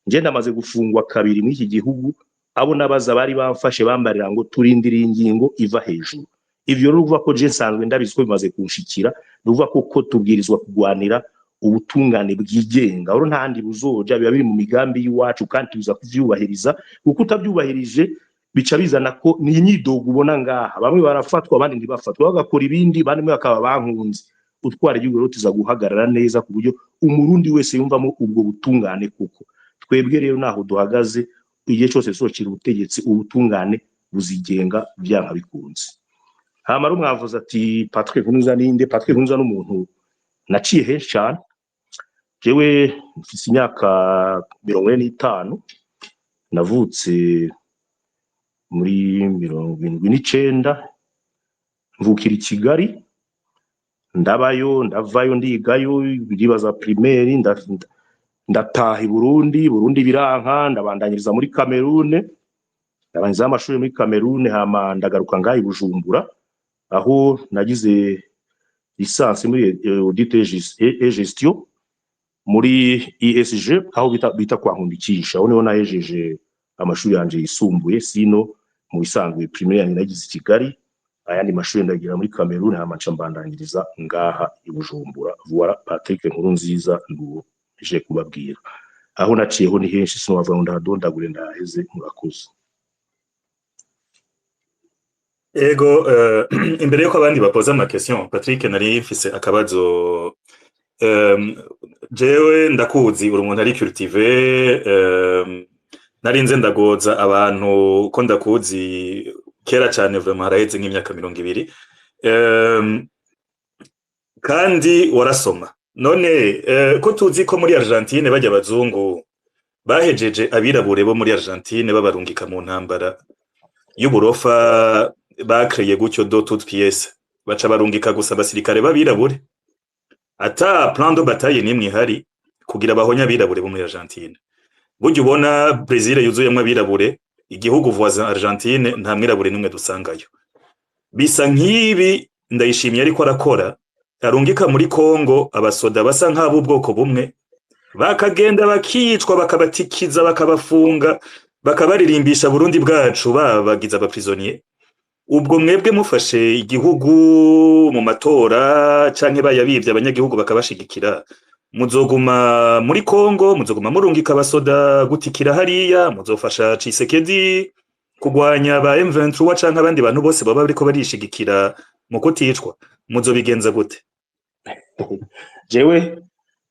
nje ndamaze gufungwa kabiri muri iki gihugu abo nabaza bari bamfashe bambarira ngo turindire ingingo iva hejuru ivyo ruvuga ko je nsanzwe ndabizwe bimaze kunshikira ruvuga ko tubwirizwa kugwanira ubutungane bwigenga oro ntandi buzoja biba biri mu migambi y'iwacu kandi tuza kuvyubahiriza kuko utabyubahirije bica bizana ko ni inyidogo ubona ngaha bamwe barafatwa abandi ntibafatwa bagakora ibindi bandi bakaba bankunze utwara igihugu rero tuza guhagarara neza ku buryo umurundi wese yumvamo ubwo butungane kuko twebwe rero naho duhagaze igihe cyose sokira ubutegetsi ubutungane buzigenga byanka bikunze. Hama rumwavuze ati Patrick Nkunza ninde? Patrick Nkunza n'umuntu naciye henshi cyane. Jewe mfise imyaka 45 navutse muri 79 mvukira i Kigali ndabayo ndavayo ndigayo biribaza primaire ndataha i Burundi biranka ndabandanyiriza muri Cameroon ndabanza amashuri muri Cameroon hama ndagaruka ngaho i Bujumbura aho nagize licence muri audit et gestion muri ESG aho bita kwa Nkundikisha aho niho nahejeje amashuri yanje yisumbuye sino mu bisanzwe primaire yanjye nagize i Kigali ayandi mashuri ndagira muri Cameroon hama mbandanyiriza ngaha i Bujumbura. Voilà Patrick Nkurunziza nduje kubabwira aho naciyeho ni henshi sino bava ndadondagure ndaheze murakoze. Ego imbere yuko abandi bapoza ama question Patrick nari mfise akabazo jewe ndakuzi uri umuntu ari cultivé narinze ndagoza abantu ko ndakuzi kera cyane vraiment haraheze nk'imyaka 200 kandi warasoma none ko tuzi ko muri Argentine bajya abazungu bahejeje abirabure bo muri Argentine babarungika mu ntambara y'uburofa bakreye gutyo do toute pièce baca barungika gusa abasirikare babirabure ata plan de bataille nimwe hari kugira bahonya abirabure bo muri Argentine. Buryo ubona Brazil yuzuyemo abirabure igihugu voisin Argentine nta mwirabure nimwe dusangayo. Bisa nk'ibi ndayishimiye ariko arakora arungika muri Congo abasoda basa nk'abo ubwoko bumwe bakagenda bakicwa bakabatikiza bakabafunga bakabaririmbisha Burundi bwacu babagiza abaprisonnier. Ubwo mwebwe mufashe igihugu mu matora canke bayabivye abanyagihugu bakabashigikira muzoguma muri Congo muzoguma murungika abasoda gutikira hariya muzofasha Tshisekedi kugwanya ba M23 canke abandi bantu bose baba bariko barishigikira mu kuticwa muzobigenza gute? Jewe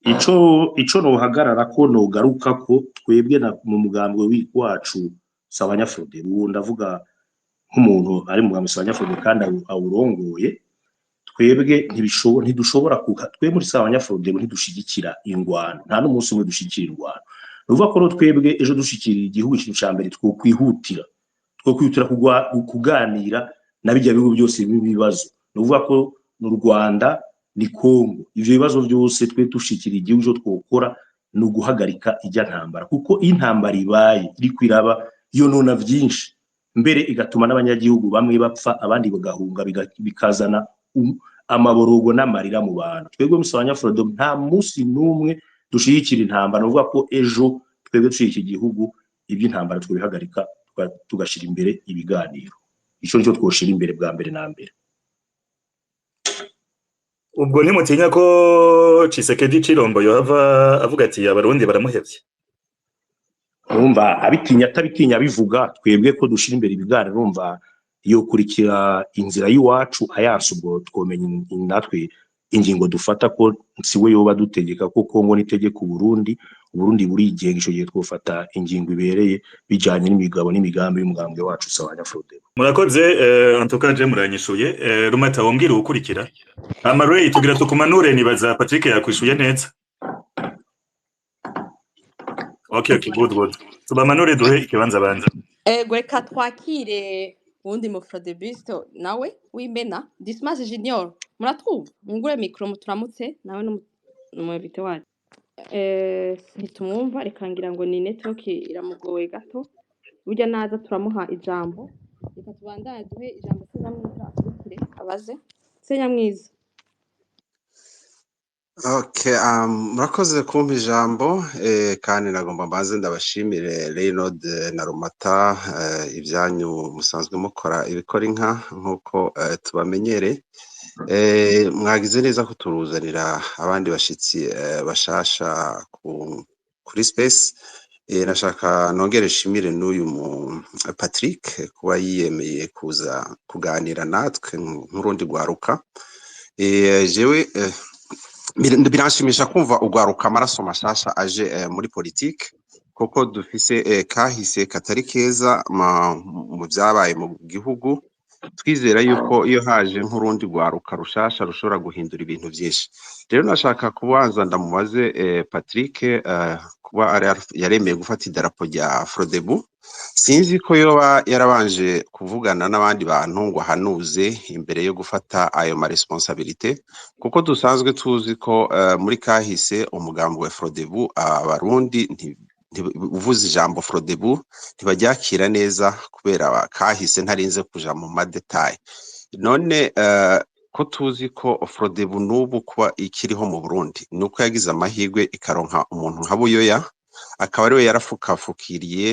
ico no hagarara ko no garuka ko twebwe mu mugambwe wacu sabanyafrode ndavuga nk'umuntu ari mu mugambwe sabanyafrode kandi awurongoye twebwe ntidushobora twe muri sabanyafrode ntidushigikira ingwano nta n'umunsi umwe dushigikira ingwano ruvuga ko twebwe ejo dushikira igihugu cy'icambere twokwihutira kuganira nabijya bihugu byose bibibazo ruvuga ko mu Rwanda ni Kongo ivyo bibazo byose twe dushikira igihugu cyo twokora no guhagarika ijya ntambara kuko intambara ibaye iri kwiraba yo nona vyinshi mbere igatuma n'abanyagihugu bamwe bapfa abandi bagahunga bikazana amaborogo n'amarira mu bantu. Twebwe musabanyafrode nta musi numwe dushigikira intambara uvuga ko ejo twebwe dushigikira igihugu iby'intambara twihagarika tugashira imbere ibiganiro ico cyo twoshira imbere bwa mbere na mbere. Ubwo nimutinya ko Tshisekedi Chilombo yohava avuga ati abarundi baramuhevye? Urumva atabitinya bivuga twebwe ko dushira imbere ibiganiro urumva yo kurikira inzira yiwacu ayanse ubwo twomenya natwe ingingo dufata ko nsiwe yoba dutegeka ko Kongo nitegeka Burundi burigenga ico gihe twofata ingingo ibereye bijanye n'imigabo n'imigambi y'umugambwe wacu sabanyafrode. Murakoze en tout cas je muranyishuye Rumata wombwira ukurikira Amarey tugira tukumanure nibaza Patrick yakwishuye neza. Okay good tubamanure duhe ikibanza banza. Reka twakire ubundi mu Frodebist nawe w'Imena Dismas Junior muratwumva mungure micro muturamutse nawe n'umubite wacu ntitumwumva reka ngira ngo ni network iramugoye gato burya naza turamuha ijambo reka tubandanye duhe ijambo Senyamwiza akurikire abaze Senyamwiza. Okay, murakoze kumpa ijambo kandi nagomba mbanze ndabashimire Reynold na Rumata ibyanyu musanzwe mukora ibikora inka nkuko tubamenyere mwagize neza kuturuzanira abandi bashitsi bashasha kuri space nashaka nongere shimire n'uyu Patrick kuba yiyemeye kuza kuganira natwe nk'urundi rwaruka jewe biranshimisha kumva ugwaruka amaraso mashasha aje muri politike kuko dufise kahise katari keza mu byabaye mu gihugu twizera yuko iyo haje nk'urundi gwaruka rushasha rushobora guhindura ibintu byinshi rero nashaka kubanza ndamubaze Patrick kuba yaremeye gufata idarapo rya Frodebu sinzi ko yoba yarabanje kuvugana n'abandi bantu ngo hanuze imbere yo gufata ayo ma responsabilité kuko dusanzwe tuzi ko muri kahise umugambo wa Frodebu abarundi uvuze ijambo Frodebu ntibajyakira neza kubera kahise ntarinze kuja mu madetail none ko tuzi ko Frodebu nubu kuba ikiriho mu Burundi nuko yagize amahirwe ikaronka umuntu nka Buyoya akaba ariwe yarafukafukiriye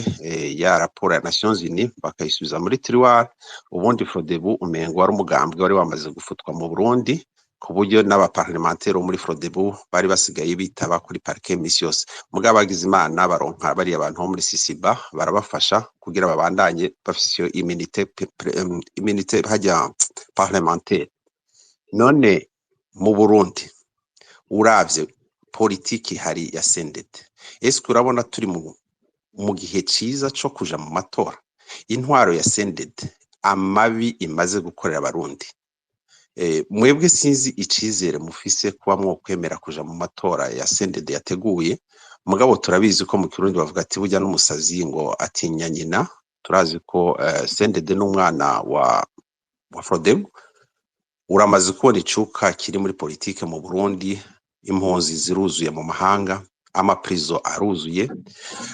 ya raporo ya Nations Unies bakayisubiza muri tiroir ubundi Frodebu umengo wari umugambwe wari wamaze gufutwa mu Burundi ku buryo n'abaparlementaire muri Frodebu bari basigaye bitaba kuri parquet misi yose mugabo bagize imana baronka bari abantu bo muri Sisiba barabafasha kugira babandanye bafise immunité hajya parlementaire none mu Burundi uravye politiki hari ya sendete eske urabona turi mu gihe ciza cyo kuja mu matora intwaro ya sendete amabi imaze gukorera abarundi mwebwe sinzi icizere mufise kuba mwokwemera kuja mu matora ya sendede yateguye mugabo turabizi ko mu Kirundi bavuga ati burya n'umusazi ngo atinya nyina turazi ko sendede n'umwana wa Frodebu uramaze kubona icuka kiri muri politike mu Burundi impunzi ziruzuye mu mahanga amaprizo aruzuye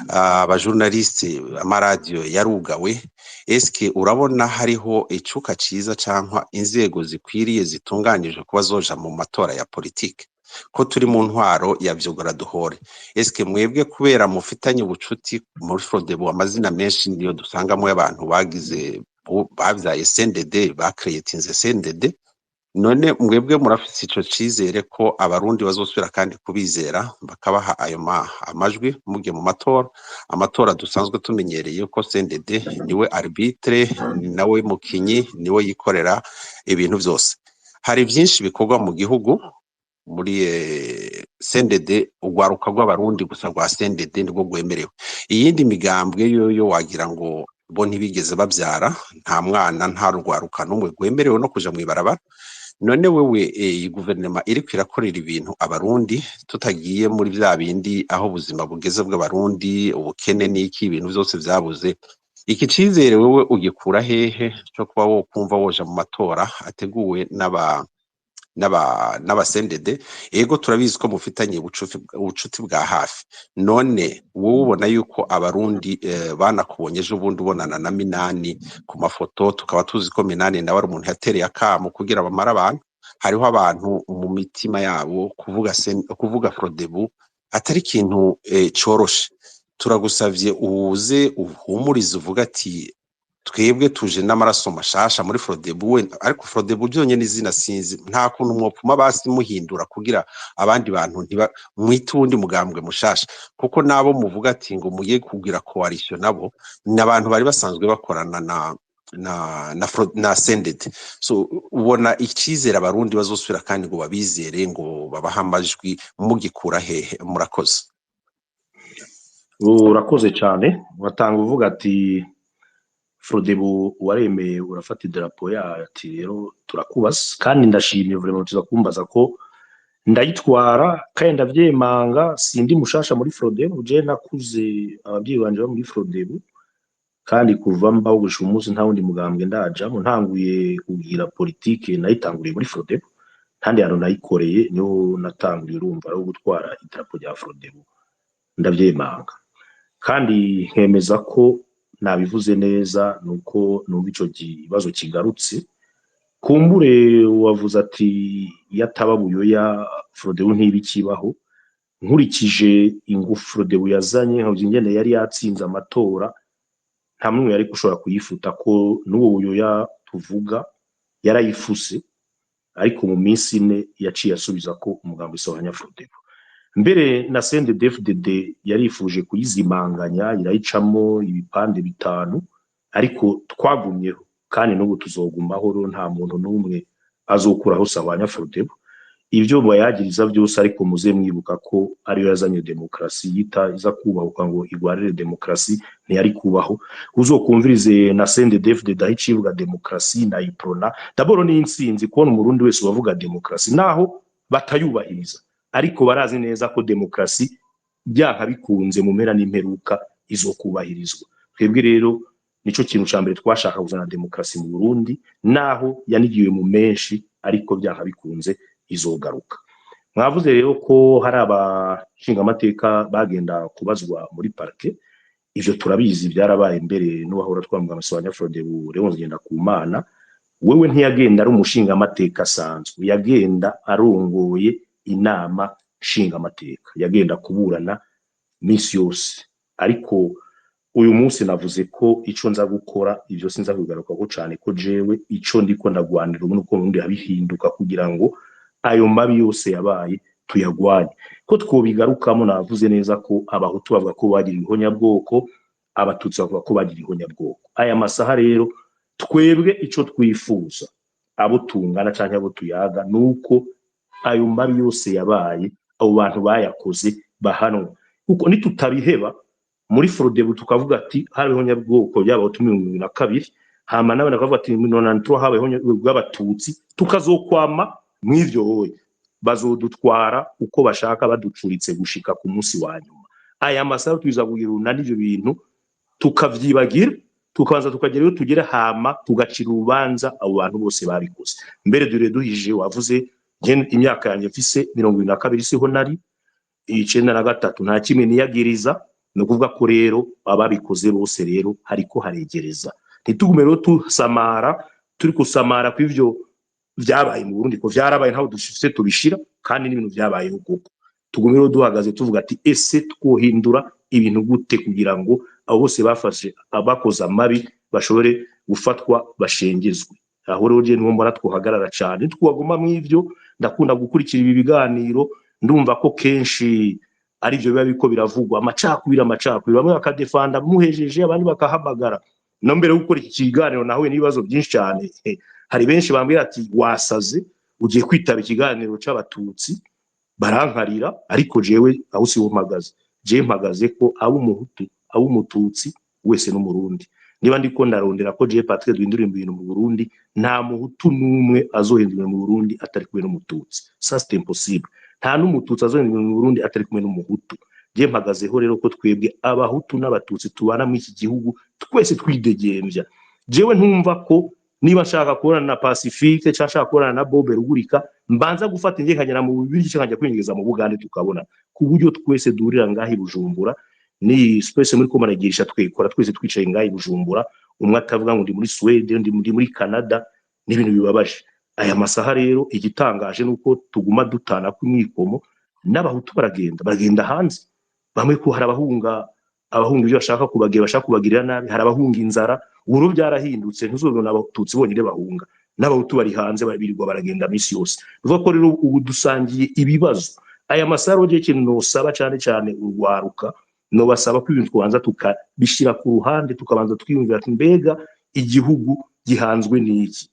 abajournaliste amaradio yarugawe eske urabona hariho icuka ciza cankwa inzego zikwiriye zitunganije kuba zoja mu matora ya politike ko turi mu ntwaro ya vyogora duhore eske mwebwe kubera mufitanye ubucuti muri Frodebu amazina menshi niyo dusangamo y'abantu bagize bavyaye CNDD bakreatinze CNDD none mwebwe murafise ico cizere ko abarundi bazosubira kandi kubizera bakabaha ayo amajwi mugiye mu amatora dusanzwe tumenyereye ko CNDD niwe arbitre nawe mukinyi niwe yikorera ibintu byose hari byinshi bikorwa mu gihugu muri CNDD ugwaruka rw'abarundi gusa rwa CNDD nibwo gwemerewe iyindi migambwe yo wagira ngo bo ntibigeze bavyara nta mwana nta rugwaruka numwe gwemerewe no kuja mwibarabara none wewe iyi guverinoma iri kwirakorera ibintu abarundi tutagiye muri bya bindi aho buzima bugeze bw'abarundi ubukene n'iki ibintu byose byabuze iki cizere wewe ugikura hehe cyo kuba wo kumva woja mu matora ateguwe n'aba sendede ego turabizi ko mufitanye ubucuti bwa hafi none wowe ubona yuko abarundi banakubonye ejo bundi ubonana na Minani ku mafoto tukaba tuzi ko Minani nawe ari umuntu yatereye akamo kugira bamara abantu hariho abantu mu mitima yabo kuvuga Frodebu atari ikintu coroshe turagusavye uze uhumurize uvuga ati twebwe tuje n'amaraso mashasha muri Frodebu ariko Frodebu byonye n'izina sinzi nta kuntu mwopfuma basi muhindura kugira abandi bantu mwita ubundi mugambwe mushasha kuko nabo muvuga ati ngo mugiye kugira coalition nabo n'abantu bari basanzwe bakorana na CNDD so ubona icizere abarundi bazosubira kandi ngo babizere ngo babaha amajwi mugikura hehe murakoze urakoze cyane watanga uvuga ati Frodebu waremeye urafata idarapo ati rero turakubaza kandi ndashimye vraiment tuza kumbaza ko ndayitwara kandi ndavyemanga sindi mushasha muri Frodebu je nakuze ababyeyi banje muri Frodebu kandi kuva mbaho gusha umunsi nta wundi mugambwe ndajamo ntanguye kugira politike nayitanguriye muri Frodebu kandi hano nayikoreye niho natanguye urumva ro gutwara idarapo rya Frodebu ndavyemanga kandi nkemeza ko nabivuze neza nuko numva ico kibazo kigarutse kumbure wavuze ati yataba Buyoya Frodebu ntibikibaho nkurikije ingufu Frodebu yazanye nko ingene yari yatsinze amatora nta mwe yari gushobora kuyifuta ko n'uwo Buyoya tuvuga yarayifuse ariko mu minsi ine yaciye asubiza ko umugambo isohanya Frodebu mbere na CNDD-FDD yarifuje kuyizimanganya irayicamo ibipande bitanu ariko twagumyeho kandi n'ubu tuzogumaho nta muntu n'umwe azokuraho Sahwanya Frodebu ibyo bayagiriza byose ariko muze mwibuka ko ariyo yazanye demokrasi yita iza kubahuka ngo igwarire demokrasi ntiyari kubaho uzokumvirize na CNDD-FDD dahicivuga demokrasi na iprona daboro ni insinzi kubona umurundi wese bavuga demokrasi naho batayubahiriza ariko barazi neza ko demokrasi byanka bikunze mu mpera n'imperuka izokubahirizwa twebwe rero nico kintu ca mbere twashaka kuzana demokrasi mu Burundi naho yanigiwe mu menshi ariko byanka bikunze izogaruka mwavuze rero ko hari abashinga amateka bagenda kubazwa muri parke ivyo turabizi byarabaye mbere n'uwahora twambwa Sahwanya Frodebu rero ngenda ku Mana wewe ntiyagenda ari umushinga amateka asanzwe yagenda arongoye inama nshinga amateka yagenda kuburana misi yose ariko uyu munsi navuze ko ico nza gukora ivyo sinza kugaruka ko cyane ko jewe ico ndiko ndagwanira ubu nuko nundi habihinduka kugira ngo ayo mabi yose yabaye tuyagwanye ko twobigarukamo navuze neza ko abahutu bavuga ko bagira ihonyabwoko abatutsi bavuga ko bagira ihonyabwoko aya masaha rero twebwe ico twifuza abo tungana canke abo tuyaga nuko ayo mabi yose yabaye abo bantu bayakoze bahanwa kuko nitutabiheba muri Frodebu tukavuga ati hari ihonyabwoko y'abahutu 2022 hama nawe nakavuga ati 1993 habaye ihonyabwoko bw'abatutsi tukazokwama mw'ivyo hoye bazodutwara uko bashaka baducuritse gushika ku munsi wa nyuma aya masaha tuza kugiruna n'ivyo bintu tukavyibagira tukabanza tukagerayo tugere hama tugacira urubanza abo bantu bose babikoze mbere dure duhije wavuze imyaka yanjye mfise 22 siho nari 93 nta kimwe niyagiriza no kuvuga ko rero ababikoze bose rero hariko haregereza ntitugume rero tusamara turi kusamara kw'ivyo vyabaye mu Burundi ko vyarabaye ntaho dushifise tubishira kandi n'ibintu vyabaye huko tugumiro duhagaze tuvuga ati ese twohindura ibintu gute kugira ngo abo bose bafashe abakoza amabi bashobore gufatwa bashengezwe aho rero je ntumbora twohagarara cyane twaguma mw'ivyo ndakunda gukurikira ibi biganiro ndumva ko kenshi ari byo biba biko biravugwa amacakubira bamwe bakadefanda muhejeje abandi bakahamagara no mbere yo gukora iki kiganiro nawe n'ibibazo byinshi cyane hari benshi bambwira ati wasaze ugiye kwitaba ikiganiro c'abatutsi barankarira ariko jewe aho si umagaze je mpagaze ko abo umuhutu abo umututsi wese no murundi niba ndiko ndarondera ko je Patrick duhindura ibintu mu Burundi nta muhutu numwe azohindura mu Burundi atari kumwe n'umututsi ça c'est impossible nta n'umututsi azohindura mu Burundi atari kumwe n'umuhutu je mpagazeho rero ko twebwe abahutu n'abatutsi tubana mu iki gihugu twese twidegembya jewe ntumva ko niba nshaka kubona na Pacifique cyangwa nshaka kubona na Bobe Rugurika mbanza gufata ingekanyana mu bibiri cyangwa kwinjiza mu Bugande tukabona ku buryo twese durira ngahi Bujumbura ni space muri ko maragirisha twekora twese twicaye ngahi Bujumbura umwe atavuga ngo ndi muri Sweden ndi muri Canada n'ibintu bibabaje aya masaha rero igitangaje nuko tuguma dutana ku mwikomo n'abahutu baragenda hanze bamwe ko hari abahunga ibyo bashaka kubagirira nabi hari abahunga inzara ubu byarahindutse ntuzobona abatutsi bonyine bahunga n'abahutu bari hanze birirwa baragenda misi yose bivuga ko rero ubu dusangiye ibibazo aya masaro je kintu nosaba cyane urwaruka no basaba ko ibintu twanza tukabishira ku ruhande tukabanza twiyumvira ati mbega igihugu gihanzwe n'iki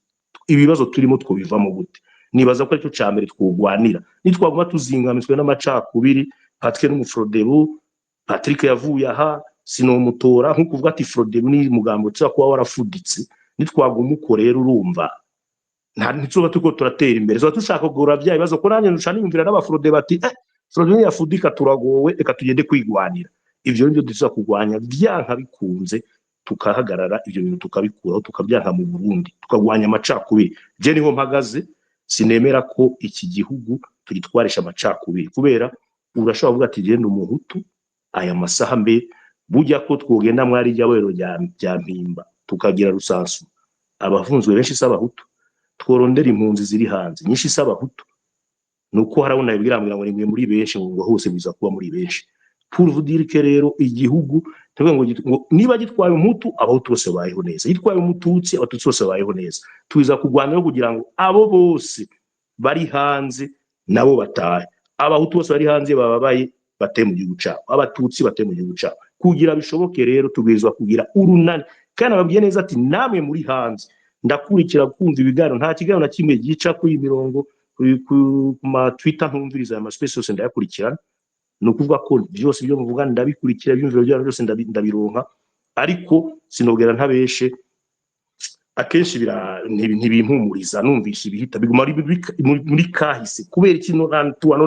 ibibazo turimo twobivamo gute nibaza ko aricyo cyambere twogwanira nitwaguma tuzingamitswe n'amacakubiri Patrick n'umufrodebu Patrick yavuye aha sinomutora nko kuvuga ati Frodebu ni mugambo cyo kuba warafuditse nitwaguma uko rero urumva nta nitsoba tuko turatera imbere so tushaka kugura bya bibazo ko nanye nushana yumvira n'abafrodebu ati Frodebu yafudika turagowe reka tugende kwigwanira ivyo nibyo dushaka kugwanya byanka bikunze tukahagarara ivyo bintu tukabikuraho tukabyanka mu Burundi tukagwanya amacakubiri je niho mpagaze sinemera ko iki gihugu tugitwarisha amacakubiri kubera urashobora kuvuga ati genda umuhutu aya masaha mbe bujya ko twogenda mwari ryabero rya mpimba tukagira rusansu abavunzwe benshi s'abahutu tworondera impunzi ziri hanze nyinshi s'abahutu nuko harabona ibwira ngo nimwe muri benshi ngo hose biza kuba muri benshi pour vous dire que rero igihugu ngo niba gitwaye umutu abahutu bose bayeho neza gitwaye umututsi abatutsi bose bayeho neza tuiza kugwanira kugira ngo abo bose bari hanze nabo batahe abahutu bose bari hanze bababaye bate mu gihugu cyabo abatutsi bate mu gihugu cyabo kugira bishoboke rero tubizwa kugira urunani kandi ababwiye neza ati namwe muri hanze ndakurikira kumva ibiganiro nta kiganiro na kimwe gica kuri mirongo ku ma Twitter ntumviriza ama space yose ndayakurikirana no kuvuga ko byose byo muvuga ndabikurikira byumviro byo byose ndabironka ariko sinogera ntabeshe akenshi ntibimpumuriza numvisha ibihita biguma muri kahise kubera ikintu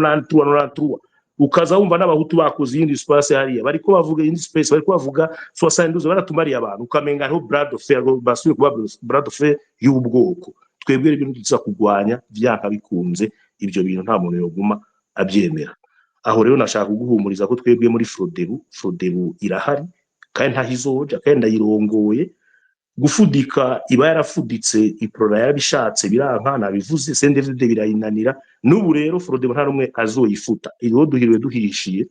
nantuwa ukaza wumva n'abahutu bakoze iyindi space hariya bariko bavuga iyindi space bariko bavuga 72 baratumariye abantu ukamenga aho brad of fair basuye kuba brad of fair y'ubwoko twebwe ibintu tuza kugwanya byanka bikunze ibyo bintu nta muntu yoguma abyemera aho rero nashaka kuguhumuriza ko twebwe muri Frodebu irahari kandi ntahizoja kandi ndayirongoye gufudika iba yarafuditse iprora yarabishatse biranka nabivuze CNDD birayinanira n'ubu rero Frodebu nta rumwe azoyifuta iriho duhiriwe duhishiye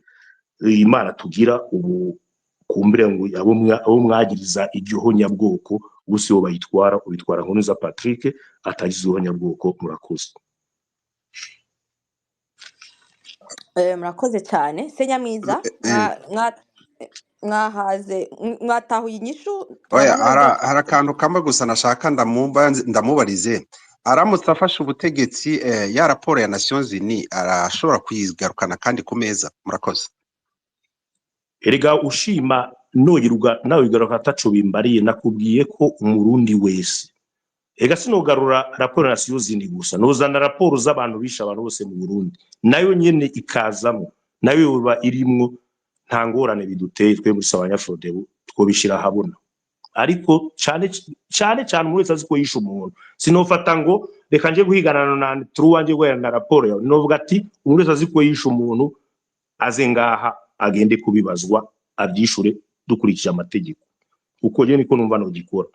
Imana tugira ubu kumbere ngo abo mwagiriza iryo nyabwoko gusi bo bayitwara ubitwara nkonuza Patrick atagizeho nyabwoko murakoze murakoze cyane Senyamwiza mwahaze mwatahuye inyishu oya harakantu kamwe gusa nashaka ndamubarize aramutse afashe ubutegetsi ya raporo ya Nations Unies arashobora kuyigarukana kandi ku meza murakoze erega ushima noyiruga nawe igaruka ataco bimbariye nakubwiye ko umurundi wese ega sinogarura raporo ya Nations Unies gusa nozana raporo z'abantu bisha abantu bose mu Burundi nayo nyene ikazamo nayo yoba irimwo nta ngorane biduteye twe muri Abanyafrodebu twobishira habona ariko cyane muri wese aziko yisha umuntu sinofata ngo reka nje guhiganana na truwanje gwera na raporo yawe novuga ati umuntu wese aziko yisha umuntu aze ngaha agende kubibazwa abyishure dukurikije amategeko uko je niko numva no gikora